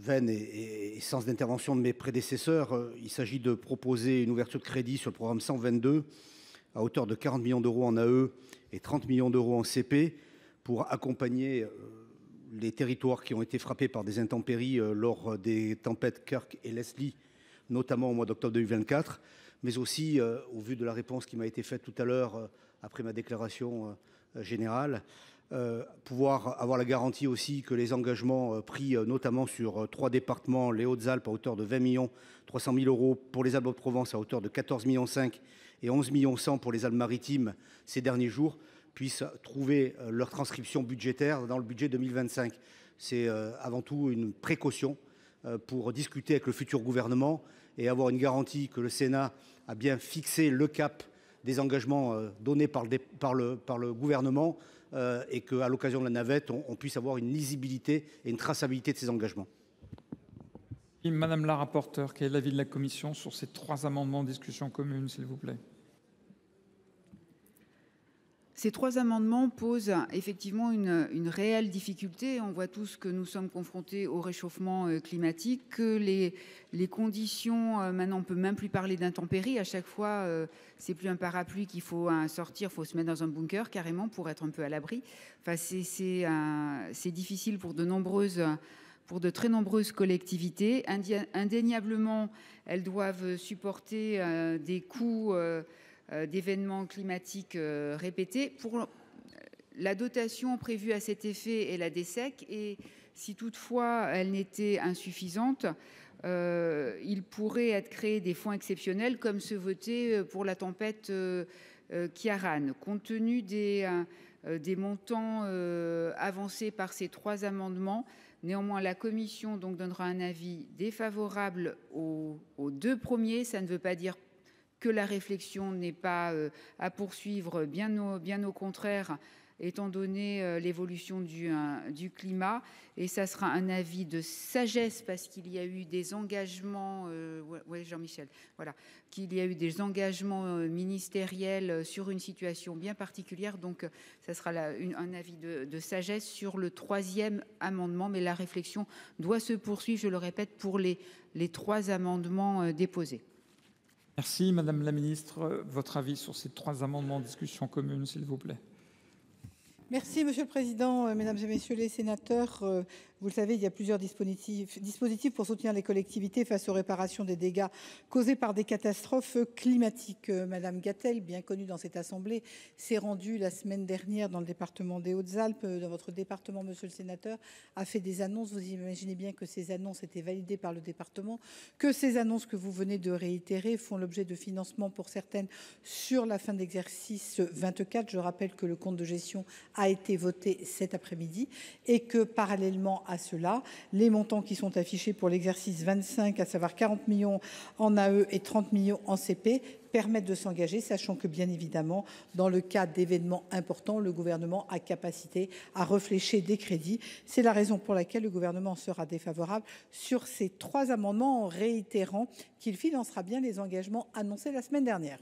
veine et sens d'intervention de mes prédécesseurs, il s'agit de proposer une ouverture de crédit sur le programme 122 à hauteur de 40 millions d'euros en AE et 30 millions d'euros en CP pour accompagner les territoires qui ont été frappés par des intempéries lors des tempêtes Kirk et Leslie, notamment au mois d'octobre 2024, mais aussi, au vu de la réponse qui m'a été faite tout à l'heure après ma déclaration générale, pouvoir avoir la garantie aussi que les engagements pris notamment sur 3 départements, les Hautes-Alpes à hauteur de 20 300 000 euros, pour les Alpes-de-Provence à hauteur de 14,5 millions et 11,1 millions pour les Alpes-Maritimes ces derniers jours, puissent trouver leur transcription budgétaire dans le budget 2025. C'est avant tout une précaution pour discuter avec le futur gouvernement et avoir une garantie que le Sénat a bien fixé le cap des engagements donnés par le gouvernement et qu'à l'occasion de la navette, on puisse avoir une lisibilité et une traçabilité de ces engagements. Madame la rapporteure, quel est l'avis de la Commission sur ces 3 amendements en discussion commune, s'il vous plaît? Ces 3 amendements posent effectivement une réelle difficulté. On voit tous que nous sommes confrontés au réchauffement climatique, que les conditions, maintenant on ne peut même plus parler d'intempéries. À chaque fois, c'est plus un parapluie qu'il faut sortir, il faut se mettre dans un bunker carrément pour être un peu à l'abri. Enfin, c'est difficile pour de très nombreuses collectivités. Indéniablement, elles doivent supporter des coûts d'événements climatiques répétés. Pour la dotation prévue à cet effet est la DSEC, et si toutefois elle n'était insuffisante, il pourrait être créé des fonds exceptionnels comme ceux votés pour la tempête Ciaran. Compte tenu des montants avancés par ces 3 amendements, néanmoins la Commission donc donnera un avis défavorable aux 2 premiers. Ça ne veut pas dire que la réflexion n'est pas à poursuivre, bien au contraire, étant donné l'évolution du climat. Et ça sera un avis de sagesse parce qu'il y a eu des engagements, Jean-Michel, voilà, qu'il y a eu des engagements ministériels sur une situation bien particulière. Donc, ça sera un avis de sagesse sur le 3e amendement. Mais la réflexion doit se poursuivre, je le répète, pour les 3 amendements déposés. Merci, Madame la Ministre. Votre avis sur ces 3 amendements en discussion commune, s'il vous plaît. Merci, Monsieur le Président, Mesdames et Messieurs les sénateurs. Vous le savez, il y a plusieurs dispositifs pour soutenir les collectivités face aux réparations des dégâts causés par des catastrophes climatiques. Madame Gatel, bien connue dans cette assemblée, s'est rendue la semaine dernière dans le département des Hautes-Alpes. Dans votre département, Monsieur le Sénateur, a fait des annonces. Vous imaginez bien que ces annonces étaient validées par le département, que ces annonces que vous venez de réitérer font l'objet de financement pour certaines sur la fin de l'exercice 24. Je rappelle que le compte de gestion a été voté cet après-midi et que parallèlement à cela, les montants qui sont affichés pour l'exercice 25, à savoir 40 millions en AE et 30 millions en CP, permettent de s'engager, sachant que bien évidemment, dans le cas d'événements importants, le gouvernement a capacité à réfléchir des crédits. C'est la raison pour laquelle le gouvernement sera défavorable sur ces 3 amendements en réitérant qu'il financera bien les engagements annoncés la semaine dernière.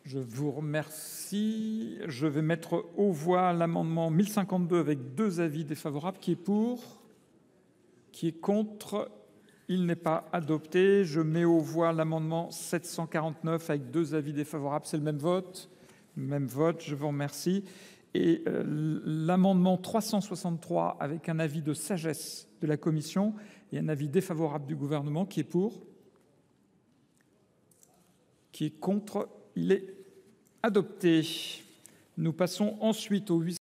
Je vous remercie. Je vais mettre aux voix l'amendement 1052 avec 2 avis défavorables. Qui est pour? Qui est contre? Il n'est pas adopté. Je mets aux voix l'amendement 749 avec 2 avis défavorables. C'est le même vote? Même vote, je vous remercie. Et l'amendement 363 avec un avis de sagesse de la Commission et un avis défavorable du gouvernement. Qui est pour? Qui est contre? Il est adopté. Nous passons ensuite au